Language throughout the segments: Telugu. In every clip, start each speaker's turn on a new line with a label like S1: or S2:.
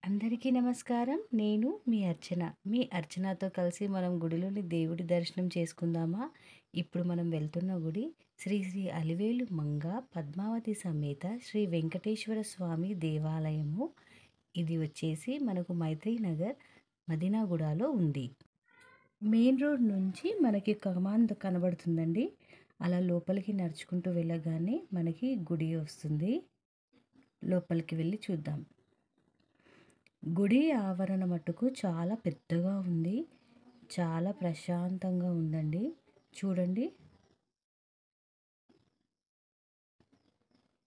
S1: అందరికీ నమస్కారం. నేను మీ అర్చన. మీ అర్చనతో కలిసి మనం గుడిలోని దేవుడి దర్శనం చేసుకుందామా? ఇప్పుడు మనం వెళ్తున్న గుడి శ్రీ శ్రీ అలివేలు మంగ పద్మావతి సమేత శ్రీ వెంకటేశ్వర స్వామి దేవాలయము. ఇది వచ్చేసి మనకు మైత్రి నగర్ మదీనాగూడలో ఉంది. మెయిన్ రోడ్ నుంచి మనకి కమాన్ కనబడుతుందండి. అలా లోపలికి నడుచుకుంటూ వెళ్ళగానే మనకి గుడి వస్తుంది. లోపలికి వెళ్ళి చూద్దాం. గుడి ఆవరణ మట్టుకు చాలా పెద్దగా ఉంది. చాలా ప్రశాంతంగా ఉందండి. చూడండి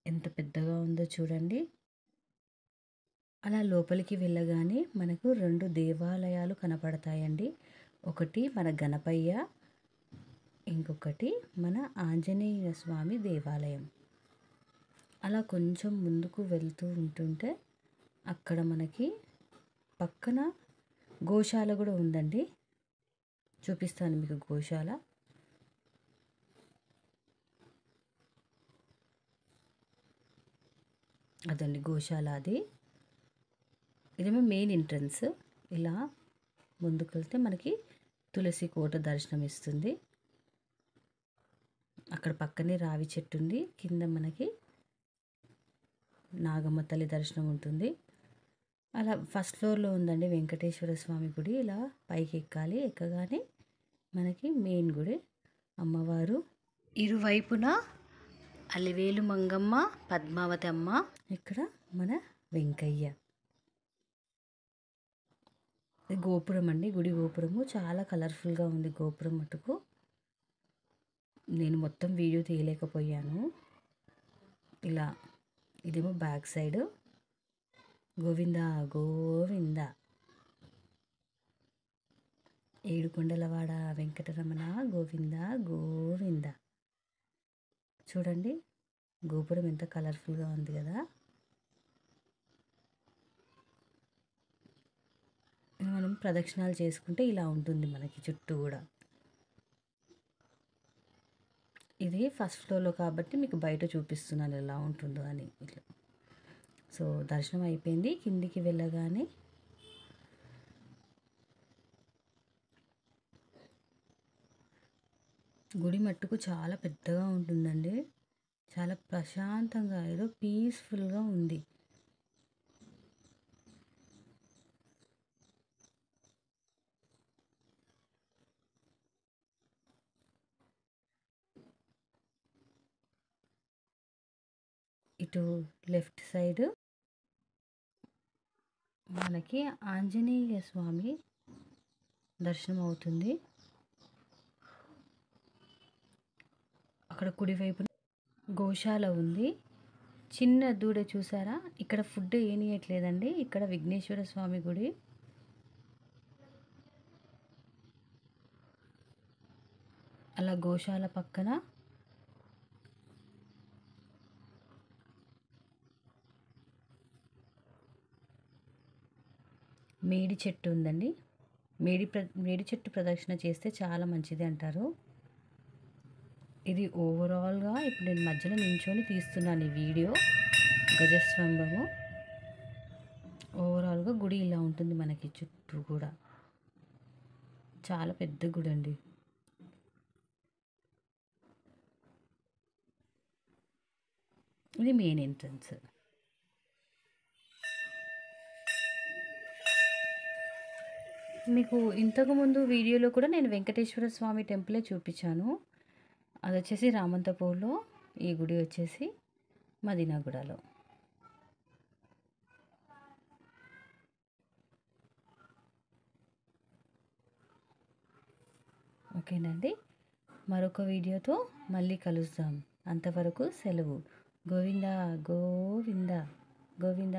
S1: ఎంత పెద్దగా ఉందో చూడండి. అలా లోపలికి వెళ్ళగానే మనకు 2 దేవాలయాలు కనపడతాయండి. ఒకటి మన గణపయ్య, ఇంకొకటి మన ఆంజనేయ స్వామి దేవాలయం. అలా కొంచెం ముందుకు వెళ్తూ ఉంటుంటే అక్కడ మనకి పక్కన గోశాల కూడా ఉందండి. చూపిస్తాను మీకు గోశాల. అదండి గోశాల అది. ఇదేమో మెయిన్ ఎంట్రన్స్. ఇలా ముందుకు వెళ్తే మనకి తులసి కోట దర్శనం ఇస్తుంది. అక్కడ పక్కనే రావి చెట్టు ఉంది. కింద మనకి నాగమ్మ తల్లి దర్శనం ఉంటుంది. అలా ఫస్ట్ ఫ్లోర్లో ఉందండి వెంకటేశ్వర స్వామి గుడి. ఇలా పైకి ఎక్కాలి. ఎక్కగానే మనకి మెయిన్ గుడి అమ్మవారు. ఇరువైపున అలివేలు మంగమ్మ, పద్మావతి అమ్మ, ఇక్కడ మన వెంకయ్య. గోపురం అండి, గుడి గోపురము చాలా కలర్ఫుల్గా ఉంది. గోపురం మటుకు నేను మొత్తం వీడియో తీయలేకపోయాను. ఇలా ఇదేమో బ్యాక్ సైడ్. గోవింద గోవింద ఏడుకొండలవాడ వెంకటరమణ గోవింద గోవింద. చూడండి గోపురం ఎంత కలర్ఫుల్గా ఉంది కదా. మనం ప్రదక్షిణాలు చేసుకుంటే ఇలా ఉంటుంది మనకి చుట్టూ కూడా. ఇది ఫస్ట్ ఫ్లోర్లో కాబట్టి మీకు బయట చూపిస్తున్నాను ఎలా ఉంటుందో అని. ఇట్లా సో దర్శనం అయిపోయింది. కిందికి వెళ్ళగానే గుడి మట్టుకు చాలా పెద్దగా ఉంటుందండి. చాలా ప్రశాంతంగా ఏదో పీస్ఫుల్గా ఉంది. ఇటు లెఫ్ట్ సైడ్ మనకి ఆంజనేయ స్వామి దర్శనం అవుతుంది. అక్కడ కుడివైపున గోశాల ఉంది. చిన్న దూడ చూసారా? ఇక్కడ ఫుడ్ ఏనియట్లేదండి. ఇక్కడ విఘ్నేశ్వర స్వామి గుడి. అలా గోశాల పక్కన మేడి చెట్టు ఉందండి. మేడి చెట్టు ప్రదక్షిణ చేస్తే చాలా మంచిది అంటారు. ఇది ఓవరాల్గా ఇప్పుడు నేను మధ్యలో నించొని తీస్తున్నాను ఈ వీడియో. గజస్తంభము ఓవరాల్గా గుడి ఇలా ఉంటుంది మనకి చుట్టూ కూడా. చాలా పెద్ద గుడి అండి. ఇది మెయిన్ ఎంట్రన్స్. మీకు ఇంతకుముందు వీడియోలో కూడా నేను వెంకటేశ్వర స్వామి టెంపులే చూపించాను. అది వచ్చేసి రామంతపూర్లో, ఈ గుడి వచ్చేసి మదీనాగూడలో. ఓకేనండి, మరొక వీడియోతో మళ్ళీ కలుద్దాం. అంతవరకు సెలవు. గోవింద గోవింద గోవింద.